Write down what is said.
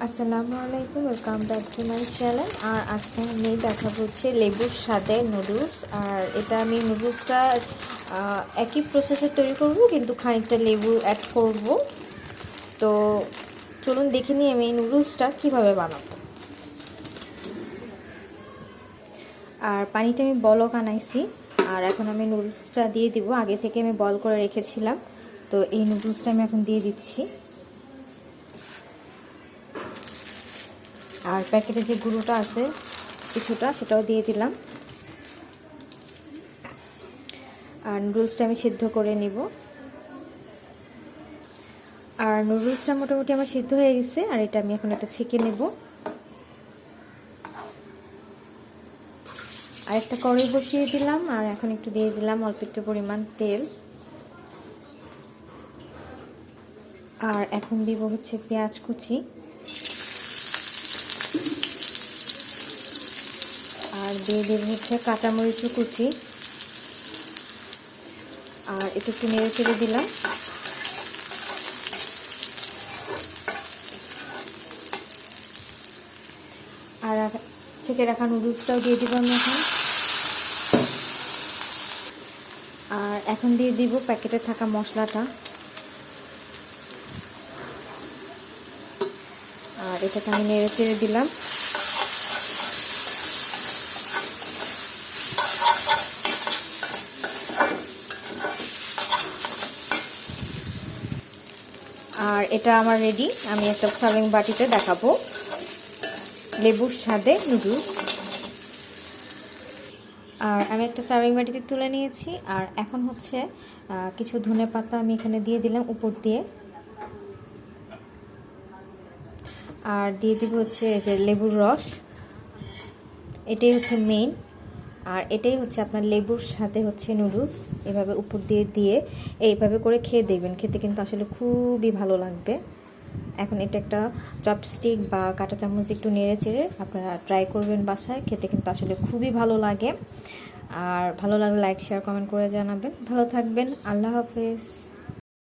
আসসালামু আলাইকুম, welcome back to my channel. আর আজকে আমি দেখাবো হচ্ছে লেবুর স্বাদের নুডলস। আর এটা আমি নুডলসটা একই প্রসেসে তৈরি করব, কিন্তু খানিকটা লেবু অ্যাড করব। তো চলুন দেখে নিই আমি এই নুডলসটা কীভাবে বানাবো। আর পানিটা আমি বলক আনাইছি, আর এখন আমি নুডলসটা দিয়ে দিব। আগে থেকে আমি বল করে রেখেছিলাম, তো এই নুডলসটা আমি এখন দিয়ে দিচ্ছি। আর প্যাকেটে যে গুঁড়োটা আছে কিছুটা, সেটাও দিয়ে দিলাম। আর নুডলসটা আমি সিদ্ধ করে নিব। আর নুডলসটা মোটামুটি আমার সিদ্ধ হয়ে গেছে। আর এটা আমি এখন একটা ছেঁকে নেব। আর একটা কড়াই বসিয়ে দিলাম, আর এখন একটু দিয়ে দিলাম অল্প একটু পরিমাণ তেল। আর এখন দিব হচ্ছে পেঁয়াজ কুচি, আর দিয়ে দেব হচ্ছে কাঁচামরিচ কুচি। আর একটু নেড়ে চেড়ে দিলাম। আর ছেঁকে রাখা নুডলসটাও দিয়ে দিব আমি এখন। আর এখন দিয়ে দিব প্যাকেটে থাকা মশলাটা। আর এটাকে আমি নেড়ে চেড়ে দিলাম। আর এটা আমার রেডি। আমি একটা সার্ভিং বাটিতে দেখাবো লেবুর স্বাদে নুডলস। আর আমি একটা সার্ভিং বাটিতে তুলে নিয়েছি। আর এখন হচ্ছে কিছু ধনেপাতা আমি এখানে দিয়ে দিলাম উপর দিয়ে। আর দিয়ে দিব হচ্ছে যে লেবুর রস, এটাই হচ্ছে মেইন। আর এটাই হচ্ছে আপনার লেবুর সাথে হচ্ছে নুডলস। এভাবে উপর দিয়ে দিয়ে এইভাবে করে খেয়ে দেখবেন, খেতে কিন্তু আসলে খুবই ভালো লাগবে। এখন এটা একটা চপস্টিক বা কাঁটা চামচ একটু নেড়ে চেড়ে আপনারা ট্রাই করবেন বাসায়, খেতে কিন্তু আসলে খুবই ভালো লাগে। আর ভালো লাগলে লাইক শেয়ার কমেন্ট করে জানাবেন। ভালো থাকবেন, আল্লাহ হাফেজ।